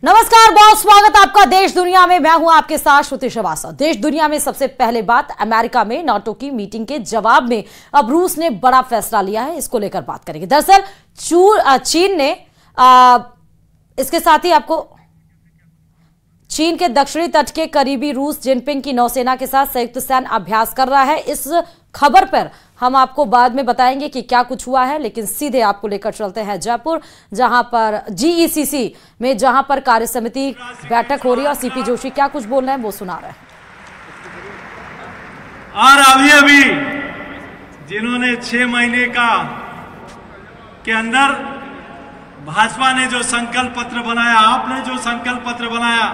नमस्कार, बहुत स्वागत आपका देश दुनिया में। मैं हूं आपके साथ श्रुति श्रीवास्तव। देश दुनिया में सबसे पहले बात, अमेरिका में नाटो की मीटिंग के जवाब में अब रूस ने बड़ा फैसला लिया है। इसको लेकर बात करेंगे। दरअसल चीन ने इसके साथ ही आपको चीन के दक्षिणी तट के करीबी रूस जिनपिंग की नौसेना के साथ संयुक्त सैन्य अभ्यास कर रहा है। इस खबर पर हम आपको बाद में बताएंगे कि क्या कुछ हुआ है, लेकिन सीधे आपको लेकर चलते हैं जयपुर, जहां पर जीईसीसी में जहां पर कार्य समिति बैठक हो रही है और सीपी जोशी क्या कुछ बोल रहे हैं वो सुना रहे हैं। और अभी जिन्होंने 6 महीने के अंदर भाजपा ने जो संकल्प पत्र बनाया, आपने जो संकल्प पत्र बनाया,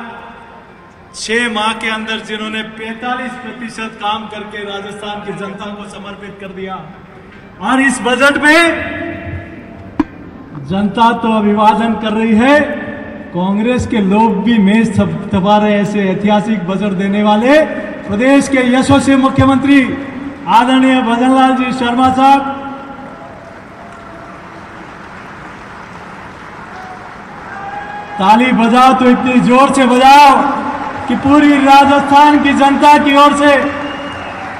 6 माह के अंदर जिन्होंने 45% काम करके राजस्थान की जनता को समर्पित कर दिया। और इस बजट में जनता तो अभिवादन कर रही है, कांग्रेस के लोग भी मेज थपा रहे। ऐसे ऐतिहासिक बजट देने वाले प्रदेश के यशस्वी मुख्यमंत्री आदरणीय भजन लाल जी शर्मा साहब, ताली बजाओ तो इतनी जोर से बजाओ कि पूरी राजस्थान की जनता की ओर से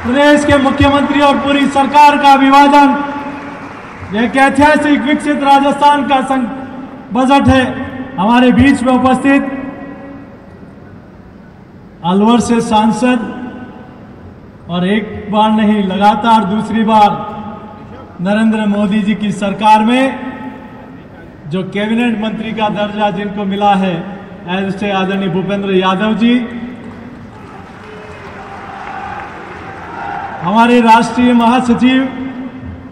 प्रदेश के मुख्यमंत्री और पूरी सरकार का अभिवादन। एक ऐतिहासिक विकसित राजस्थान का बजट है। हमारे बीच में उपस्थित अलवर से सांसद और एक बार नहीं लगातार दूसरी बार नरेंद्र मोदी जी की सरकार में जो कैबिनेट मंत्री का दर्जा जिनको मिला है, ऐसे आदरणीय भूपेंद्र यादव जी, हमारे राष्ट्रीय महासचिव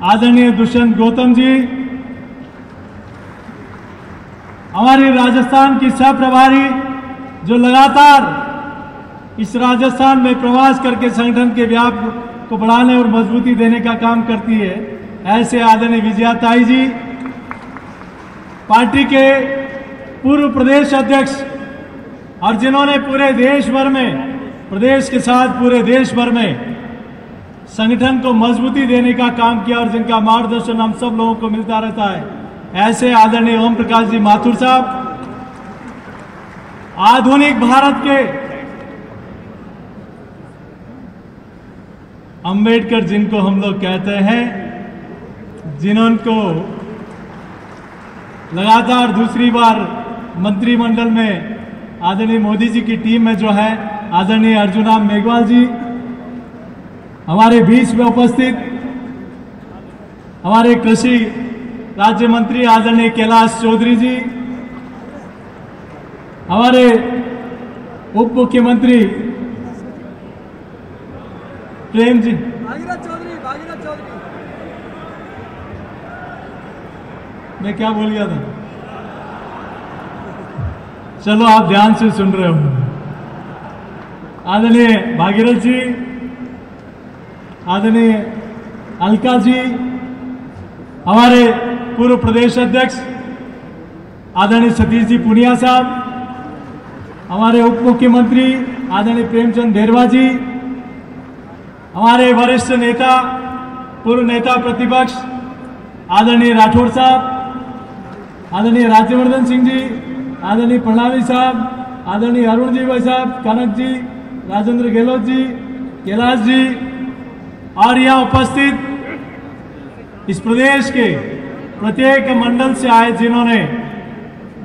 आदरणीय दुष्यंत गौतम जी, हमारी राजस्थान की सह प्रभारी जो लगातार इस राजस्थान में प्रवास करके संगठन के व्याप को बढ़ाने और मजबूती देने का काम करती है, ऐसे आदरणीय विजयाताई जी, पार्टी के पूर्व प्रदेश अध्यक्ष और जिन्होंने पूरे देश भर में, प्रदेश के साथ पूरे देश भर में संगठन को मजबूती देने का काम किया और जिनका मार्गदर्शन हम सब लोगों को मिलता रहता है, ऐसे आदरणीय ओम प्रकाश जी माथुर साहब, आधुनिक भारत के अंबेडकर जिनको हम लोग कहते हैं, जिन्होंने लगातार दूसरी बार मंत्रिमंडल में आदरणीय मोदी जी की टीम में जो है आदरणीय अर्जुनराम मेघवाल जी, हमारे बीच में उपस्थित हमारे कृषि राज्य मंत्री आदरणीय कैलाश चौधरी जी, हमारे उप मुख्यमंत्री प्रेम जी, भागीरथ चौधरी, मैं क्या बोल गया था? चलो आप ध्यान से सुन रहे हो। आदरणीय भागीरथ जी, आदरणीय अलका जी, हमारे पूर्व प्रदेश अध्यक्ष आदरणीय सतीश जी पुनिया साहब, हमारे उप मुख्यमंत्री आदरणीय प्रेमचंद ढेरवा जी, हमारे वरिष्ठ नेता पूर्व नेता प्रतिपक्ष आदरणीय राठौड़ साहब, आदरणीय राज्यवर्धन सिंह जी, आदरणीय प्रणाली साहब, आदरणीय अरुण जी भाई साहब, कनक जी, राजेंद्र गहलोत जी, कैलाश जी, और यहाँ उपस्थित इस प्रदेश के प्रत्येक मंडल से आए जिन्होंने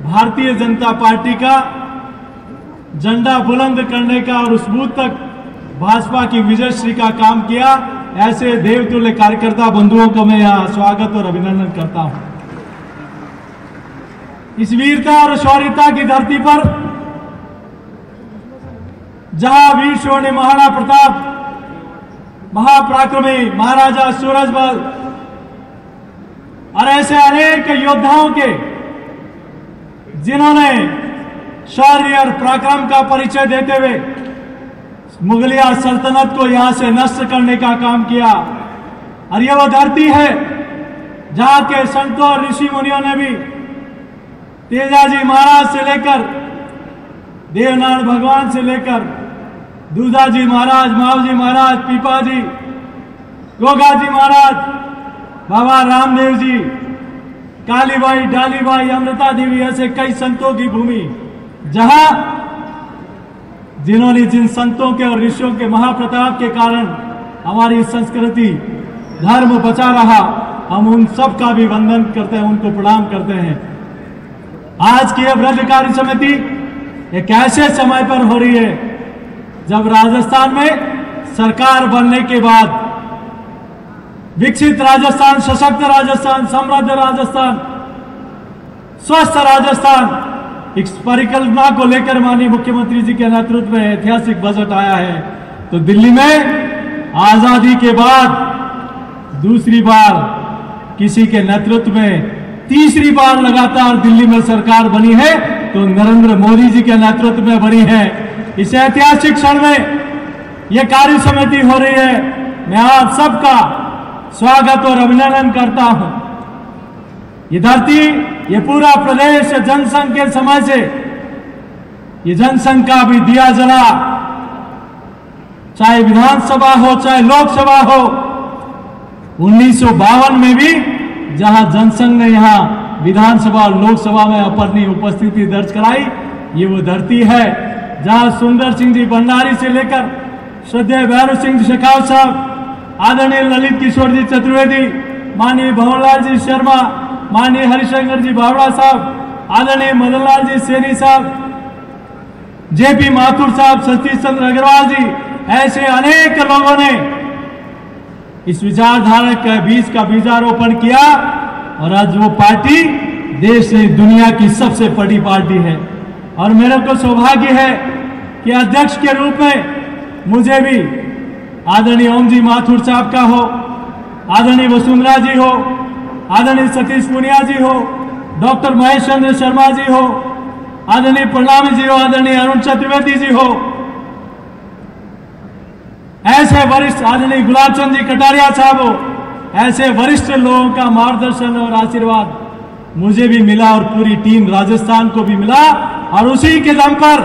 भारतीय जनता पार्टी का झंडा बुलंद करने का और उस बूथ तक भाजपा की विजयश्री का काम किया, ऐसे देवतुल्य कार्यकर्ता बंधुओं को मैं यहाँ स्वागत और अभिनंदन करता हूँ। इस वीरता और शौर्यता की धरती पर जहां वीर शून्य महाराणा प्रताप, महापराक्रमी महाराजा सूरजमल और ऐसे अनेक योद्धाओं के जिन्होंने शौर्य और पराक्रम का परिचय देते हुए मुगलिया सल्तनत को यहां से नष्ट करने का काम किया, और यह वह धरती है जहां के संतों और ऋषि मुनियों ने भी तेजाजी महाराज से लेकर देवनारायण भगवान से लेकर दूधाजी महाराज, मावजी महाराज, पीपाजी, गोगाजी महाराज, बाबा रामदेव जी, कालीबाई, डालीबाई, अमृता देवी, ऐसे कई संतों की भूमि जहां जिन्होंने जिन संतों के और ऋषियों के महाप्रताप के कारण हमारी संस्कृति धर्म बचा रहा, हम उन सब का भी वंदन करते हैं, उनको प्रणाम करते हैं। आज की यह व्रत कार्य समिति एक ऐसे समय पर हो रही है जब राजस्थान में सरकार बनने के बाद विकसित राजस्थान, सशक्त राजस्थान, समृद्ध राजस्थान, स्वस्थ राजस्थान, इस परिकल्पना को लेकर माननीय मुख्यमंत्री जी के नेतृत्व में ऐतिहासिक बजट आया है। तो दिल्ली में आजादी के बाद दूसरी बार किसी के नेतृत्व में तीसरी बार लगातार दिल्ली में सरकार बनी है, तो नरेंद्र मोदी जी के नेतृत्व में बनी है। इस ऐतिहासिक क्षण में यह कार्य समिति हो रही है। मैं आप सबका स्वागत और अभिनंदन करता हूं। ये धरती, ये पूरा प्रदेश जनसंघ के समय से ये जनसंघ का भी दिया जला, चाहे विधानसभा हो चाहे लोकसभा हो। 1952 में भी जहां जनसंघ ने यहां विधानसभा और लोकसभा में अपनी उपस्थिति दर्ज कराई, ये वो धरती है जहां सुंदर सिंह जी भंडारी से लेकर श्रद्धेय भैरव सिंह जी शेखावत साहब, आदरणीय ललित किशोर जी चतुर्वेदी, माननीय भंवरलाल जी शर्मा, माननीय हरिशंकर जी बावड़ा साहब, आदरणीय मदनलाल जी सैनी साहब, जेपी माथुर साहब, सतीश चंद्र अग्रवाल जी, ऐसे अनेक लोगों ने इस विचारधारा के बीज का बीजारोपण किया और आज वो पार्टी देश से दुनिया की सबसे बड़ी पार्टी है। और मेरे को सौभाग्य है कि अध्यक्ष के रूप में मुझे भी आदरणीय ओम जी माथुर साहब का हो, आदरणीय वसुंधरा जी हो, आदरणीय सतीश पुनिया जी हो, डॉक्टर महेश चंद्र शर्मा जी हो, आदरणीय प्रणवी जी हो, आदरणीय अरुण चतुर्वेदी जी हो, ऐसे वरिष्ठ आदरणीय गुलाब चंद जी कटारिया साहब हो, ऐसे वरिष्ठ लोगों का मार्गदर्शन और आशीर्वाद मुझे भी मिला और पूरी टीम राजस्थान को भी मिला। और उसी के दम पर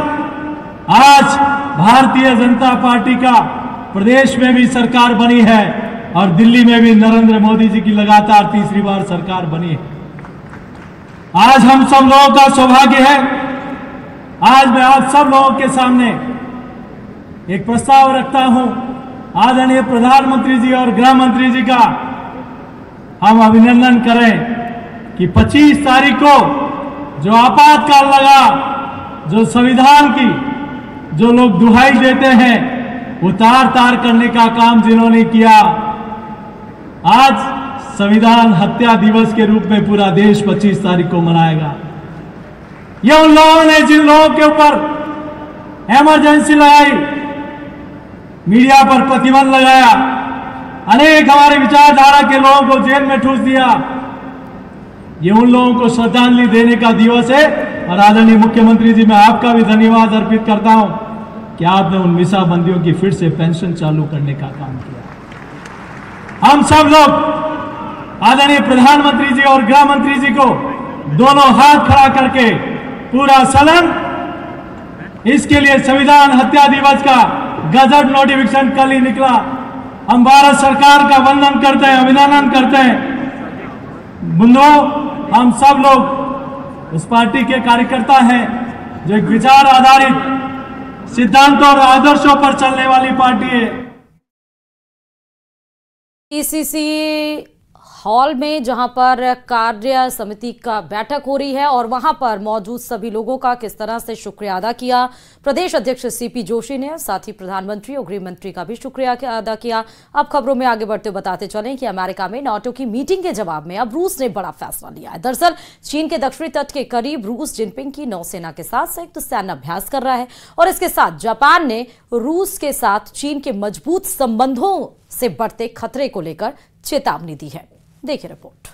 आज भारतीय जनता पार्टी का प्रदेश में भी सरकार बनी है और दिल्ली में भी नरेंद्र मोदी जी की लगातार तीसरी बार सरकार बनी है। आज हम सब लोगों का सौभाग्य है, आज मैं आप सब लोगों के सामने एक प्रस्ताव रखता हूं। आदरणीय प्रधानमंत्री जी और गृह मंत्री जी का हम अभिनंदन करें कि 25 तारीख को जो आपातकाल लगा, जो संविधान की जो लोग दुहाई देते हैं, वो तार करने का काम जिन्होंने किया, आज संविधान हत्या दिवस के रूप में पूरा देश 25 तारीख को मनाएगा। ये उन लोगों ने जिन लोगों के ऊपर इमरजेंसी लगाई, मीडिया पर प्रतिबंध लगाया, अनेक हमारे विचारधारा के लोगों को जेल में ठूस दिया, ये उन लोगों को श्रद्धांजलि देने का दिवस है। और आदरणीय मुख्यमंत्री जी, मैं आपका भी धन्यवाद अर्पित करता हूं कि आपने उन मीसाबंदियों की फिर से पेंशन चालू करने का काम किया। हम सब लोग आदरणीय प्रधानमंत्री जी और गृह मंत्री जी को दोनों हाथ खड़ा करके पूरा सदन इसके लिए संविधान हत्या दिवस का गजट नोटिफिकेशन कल ही निकला, हम भारत सरकार का वंदन करते हैं, अभिनंदन करते हैं। बंधुओं, हम सब लोग उस पार्टी के कार्यकर्ता हैं जो एक विचार आधारित सिद्धांतों और आदर्शों पर चलने वाली पार्टी है। पीसीसी हॉल में जहां पर कार्य समिति का बैठक हो रही है और वहां पर मौजूद सभी लोगों का किस तरह से शुक्रिया अदा किया प्रदेश अध्यक्ष सीपी जोशी ने, साथ ही प्रधानमंत्री और गृह मंत्री का भी शुक्रिया अदा किया। अब खबरों में आगे बढ़ते बताते चलें कि अमेरिका में नाटो की मीटिंग के जवाब में अब रूस ने बड़ा फैसला लिया है। दरअसल चीन के दक्षिणी तट के करीब रूस जिनपिंग की नौसेना के साथ संयुक्त सैन्य अभ्यास कर रहा है और इसके साथ जापान ने रूस के साथ चीन के मजबूत संबंधों से बढ़ते खतरे को लेकर चेतावनी दी है। देखिए रिपोर्ट।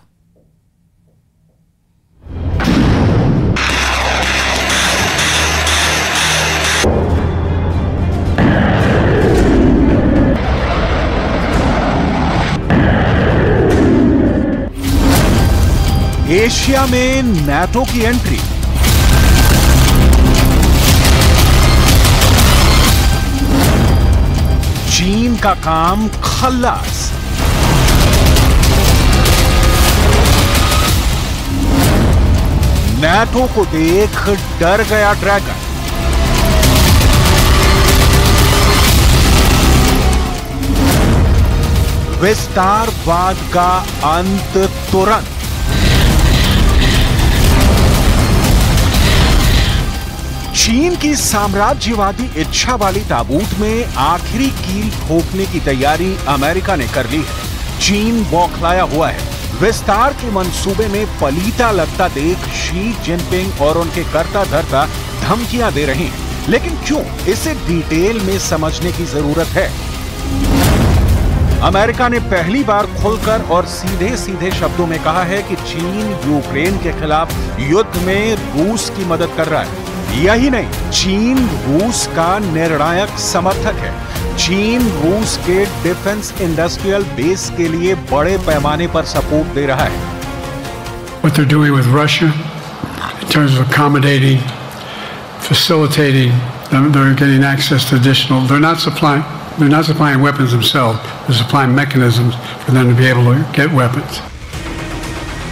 एशिया में नाटो की एंट्री, चीन का काम खल्लास, नाटो को देख डर गया ड्रैगन। विस्तारवाद का अंत तुरंत। चीन की साम्राज्यवादी इच्छा वाली ताबूत में आखिरी कील ठोकने की तैयारी अमेरिका ने कर ली है। चीन बौखलाया हुआ है। विस्तार के मंसूबे में पलीता लगता देख शी जिनपिंग और उनके कर्ता धर्ता धमकियां दे रहे हैं। लेकिन क्यों, इसे डिटेल में समझने की जरूरत है। अमेरिका ने पहली बार खुलकर और सीधे सीधे शब्दों में कहा है कि चीन यूक्रेन के खिलाफ युद्ध में रूस की मदद कर रहा है। यही नहीं, चीन रूस का निर्णायक समर्थक है। चीन रूस के डिफेंस इंडस्ट्रियल बेस के लिए बड़े पैमाने पर सपोर्ट दे रहा है। What they're doing with Russia in terms of accommodating, facilitating, they're getting access to additional. They're not supplying weapons themselves. They're supplying mechanisms for them to be able to get weapons.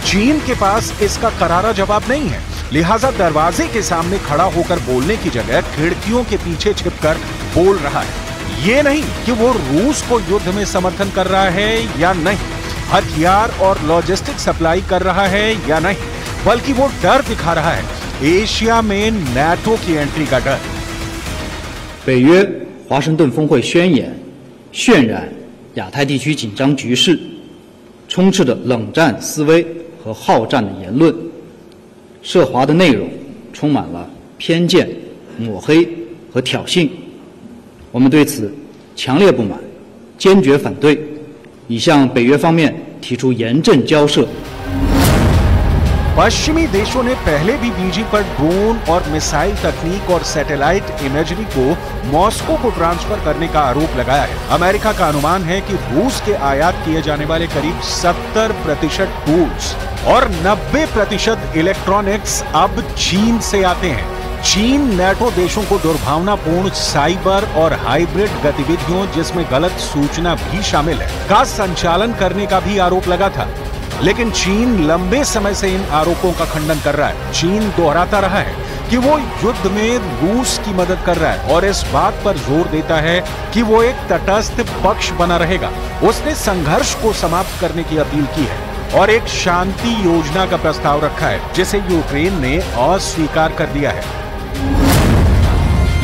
चीन के पास इसका करारा जवाब नहीं है, लिहाजा दरवाजे के सामने खड़ा होकर बोलने की जगह खिड़कियों के पीछे छिपकर बोल रहा है। ये नहीं कि वो रूस को युद्ध में समर्थन कर रहा है या नहीं, हथियार और लॉजिस्टिक सप्लाई कर रहा है या नहीं, बल्कि वो डर दिखा रहा है एशिया में नाटो की एंट्री का डर। 北约华盛顿峰会宣言渲染亚太地区紧张局势，充斥着冷战思维和好战的言论，涉华的内容充满了偏见、抹黑和挑衅。我们对此强烈不满，坚决反对，已向北约方面提出严正交涉。 पश्चिमी देशों ने पहले भी बीजिंग पर ड्रोन और मिसाइल तकनीक और सैटेलाइट इमेजरी को मॉस्को को ट्रांसफर करने का आरोप लगाया है। अमेरिका का अनुमान है कि रूस के आयात किए जाने वाले करीब 70% टूल्स और 90% इलेक्ट्रॉनिक्स अब चीन से आते हैं। चीन नाटो देशों को दुर्भावनापूर्ण साइबर और हाइब्रिड गतिविधियों, जिसमें गलत सूचना भी शामिल है, का संचालन करने का भी आरोप लगा था। लेकिन चीन लंबे समय से इन आरोपों का खंडन कर रहा है। चीन दोहराता रहा है कि वो युद्ध में रूस की मदद कर रहा है और इस बात पर जोर देता है कि वो एक तटस्थ पक्ष बना रहेगा। उसने संघर्ष को समाप्त करने की अपील की है और एक शांति योजना का प्रस्ताव रखा है, जिसे यूक्रेन ने अस्वीकार कर दिया है।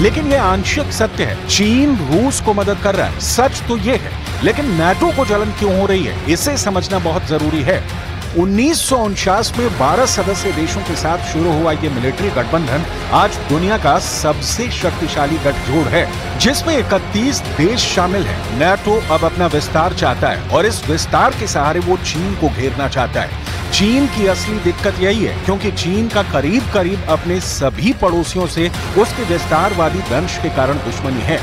लेकिन यह आंशिक सत्य है, चीन रूस को मदद कर रहा है, सच तो यह है। लेकिन नाटो को जलन क्यों हो रही है, इसे समझना बहुत जरूरी है। 1949 में 12 सदस्य देशों के साथ शुरू हुआ ये मिलिट्री गठबंधन आज दुनिया का सबसे शक्तिशाली गठजोड़ है, जिसमें 31 देश शामिल हैं। नाटो अब अपना विस्तार चाहता है और इस विस्तार के सहारे वो चीन को घेरना चाहता है। चीन की असली दिक्कत यही है, क्योंकि चीन का करीब करीब अपने सभी पड़ोसियों से उसके विस्तारवादी दंश के कारण दुश्मनी है।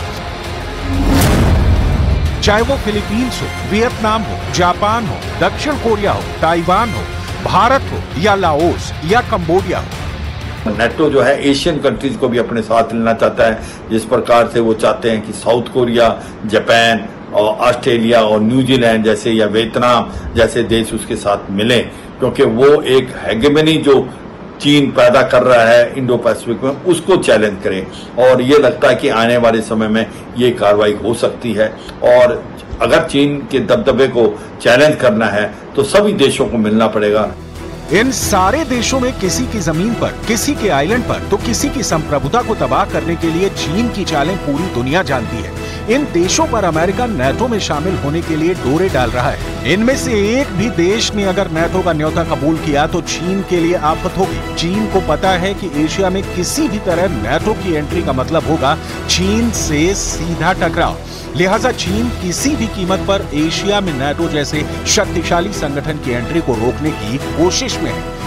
चाहे वो फिलीपींस हो, वियतनाम हो, जापान हो, दक्षिण कोरिया हो, ताइवान हो, भारत हो या लाओस या कंबोडिया हो। नाटो जो है एशियन कंट्रीज को भी अपने साथ लेना चाहता है, जिस प्रकार से वो चाहते हैं कि साउथ कोरिया, जापान और ऑस्ट्रेलिया और न्यूजीलैंड जैसे या वियतनाम जैसे देश उसके साथ मिलें, क्योंकि वो एक हेगेमनी जो चीन पैदा कर रहा है इंडो पैसिफिक में, उसको चैलेंज करें। और ये लगता है कि आने वाले समय में ये कार्रवाई हो सकती है। और अगर चीन के दबदबे को चैलेंज करना है तो सभी देशों को मिलना पड़ेगा। इन सारे देशों में किसी की जमीन पर, किसी के आइलैंड पर तो किसी की संप्रभुता को तबाह करने के लिए चीन की चालें पूरी दुनिया जानती है। इन देशों पर अमेरिका नाटो में शामिल होने के लिए डोरे डाल रहा है। इनमें से एक भी देश ने अगर नाटो का न्योता कबूल किया तो चीन के लिए आफत होगी। चीन को पता है कि एशिया में किसी भी तरह नाटो की एंट्री का मतलब होगा चीन से सीधा टकराव। लिहाजा चीन किसी भी कीमत पर एशिया में नाटो जैसे शक्तिशाली संगठन की एंट्री को रोकने की कोशिश में है।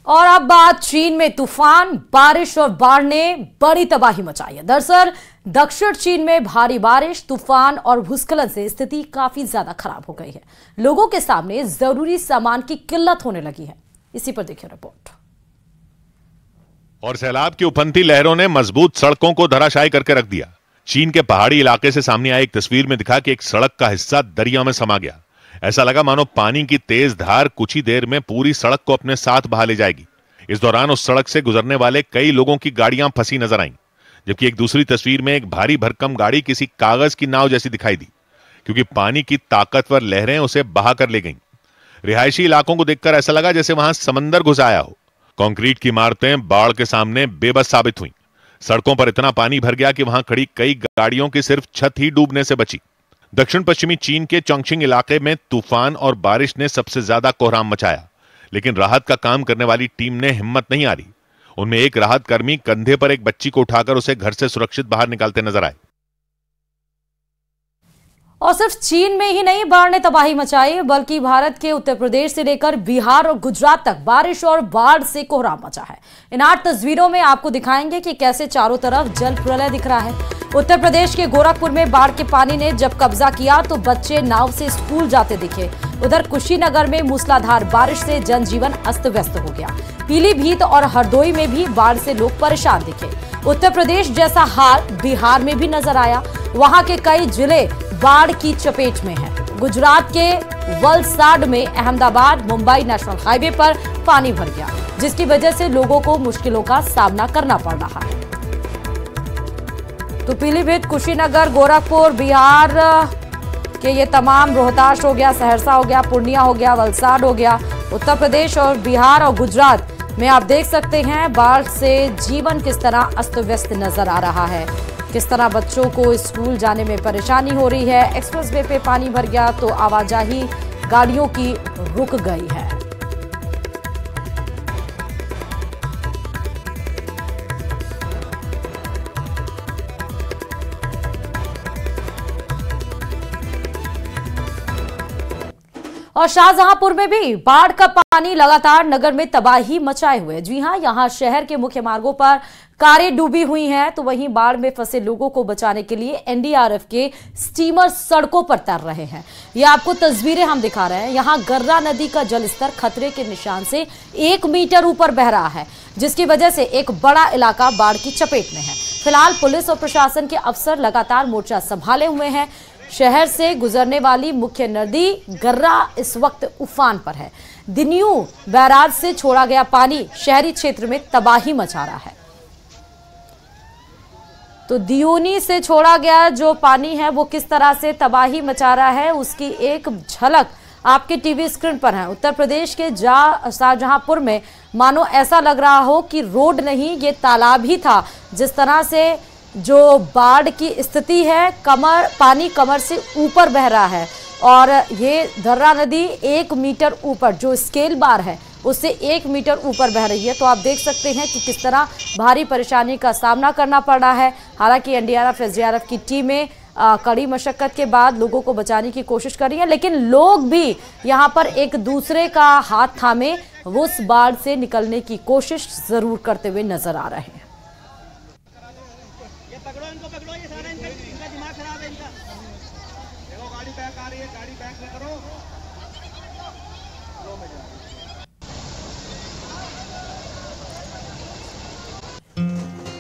और अब बात चीन में तूफान, बारिश और बाढ़ ने बड़ी तबाही मचाई है। दरअसल दक्षिण चीन में भारी बारिश, तूफान और भूस्खलन से स्थिति काफी ज्यादा खराब हो गई है। लोगों के सामने जरूरी सामान की किल्लत होने लगी है। इसी पर देखिए रिपोर्ट। और सैलाब की उफनती लहरों ने मजबूत सड़कों को धराशायी करके रख दिया। चीन के पहाड़ी इलाके से सामने आई एक तस्वीर में दिखा कि एक सड़क का हिस्सा दरिया में समा गया। ऐसा लगा मानो पानी की तेज धार कुछ ही देर में पूरी सड़क को अपने साथ बहा ले जाएगी। इस दौरान उस सड़क से गुजरने वाले कई लोगों की गाड़ियां फंसी नजर आईं, जबकि एक दूसरी तस्वीर में एक भारी भरकम गाड़ी किसी कागज की नाव जैसी दिखाई दी, क्योंकि पानी की ताकतवर लहरें उसे बहा कर ले गईं। रिहायशी इलाकों को देखकर ऐसा लगा जैसे वहां समंदर घुस आया हो। कंक्रीट की इमारतें बाढ़ के सामने बेबस साबित हुई। सड़कों पर इतना पानी भर गया कि वहां खड़ी कई गाड़ियों की सिर्फ छत ही डूबने से बची। दक्षिण पश्चिमी चीन के चोंगशिंग इलाके में तूफान और बारिश ने सबसे ज्यादा कोहराम मचाया, लेकिन राहत का काम करने वाली टीम ने हिम्मत नहीं हारी। उनमें एक राहत कर्मी कंधे पर एक बच्ची को उठाकर उसे घर से सुरक्षित बाहर निकालते नजर आए। और सिर्फ चीन में ही नहीं बाढ़ ने तबाही मचाई, बल्कि भारत के उत्तर प्रदेश से लेकर बिहार और गुजरात तक बारिश और बाढ़ से कोहराम मचा है। इन 8 तस्वीरों में आपको दिखाएंगे कि कैसे चारों तरफ जल प्रलय दिख रहा है। उत्तर प्रदेश के गोरखपुर में बाढ़ के पानी ने जब कब्जा किया तो बच्चे नाव से स्कूल जाते दिखे। उधर कुशीनगर में मूसलाधार बारिश से जनजीवन अस्त व्यस्त हो गया। पीलीभीत और हरदोई में भी बाढ़ से लोग परेशान दिखे। उत्तर प्रदेश जैसा हाल बिहार में भी नजर आया। वहां के कई जिले बाढ़ की चपेट में हैं। गुजरात के वलसाड में अहमदाबाद मुंबई नेशनल हाईवे पर पानी भर गया, जिसकी वजह से लोगों को मुश्किलों का सामना करना पड़ रहा है। तो पीलीभीत, कुशीनगर, गोरखपुर, बिहार के ये तमाम, रोहतास हो गया, सहरसा हो गया, पूर्णिया हो गया, वलसाड हो गया, उत्तर प्रदेश और बिहार और गुजरात में आप देख सकते हैं बाढ़ से जीवन किस तरह अस्त व्यस्त नजर आ रहा है। किस तरह बच्चों को स्कूल जाने में परेशानी हो रही है। एक्सप्रेसवे पे पानी भर गया तो आवाजाही गाड़ियों की रुक गई है। और शाहजहांपुर में भी बाढ़ का पानी लगातार नगर में तबाही मचाए हुए। जी हां, यहां शहर के मुख्य मार्गों पर कारें डूबी हुई हैं, तो वहीं बाढ़ में फंसे लोगों को बचाने के लिए एनडीआरएफ के स्टीमर सड़कों पर तैर रहे हैं। ये आपको तस्वीरें हम दिखा रहे हैं। यहां गर्रा नदी का जलस्तर खतरे के निशान से 1 मीटर ऊपर बह रहा है, जिसकी वजह से एक बड़ा इलाका बाढ़ की चपेट में है। फिलहाल पुलिस और प्रशासन के अफसर लगातार मोर्चा संभाले हुए हैं। शहर से गुजरने वाली मुख्य नदी गर्रा इस वक्त उफान पर है। दिन्यू बैराज से छोड़ा गया पानी शहरी क्षेत्र में तबाही मचा रहा है। तो दियोनी से छोड़ा गया जो पानी है वो किस तरह से तबाही मचा रहा है, उसकी एक झलक आपके टीवी स्क्रीन पर है। उत्तर प्रदेश के शाहजहांपुर में मानो ऐसा लग रहा हो कि रोड नहीं, ये तालाब ही था। जिस तरह से जो बाढ़ की स्थिति है, पानी कमर से ऊपर बह रहा है और ये दर्रा नदी 1 मीटर ऊपर, जो स्केल बार है उससे 1 मीटर ऊपर बह रही है। तो आप देख सकते हैं कि किस तरह भारी परेशानी का सामना करना पड़ रहा है। हालांकि एनडीआरएफ एसडीआरएफ की टीमें कड़ी मशक्कत के बाद लोगों को बचाने की कोशिश कर रही है, लेकिन लोग भी यहाँ पर एक दूसरे का हाथ थामे उस बाढ़ से निकलने की कोशिश जरूर करते हुए नजर आ रहे हैं। गाड़ी बैक आ रही है, गाड़ी बैक में करो।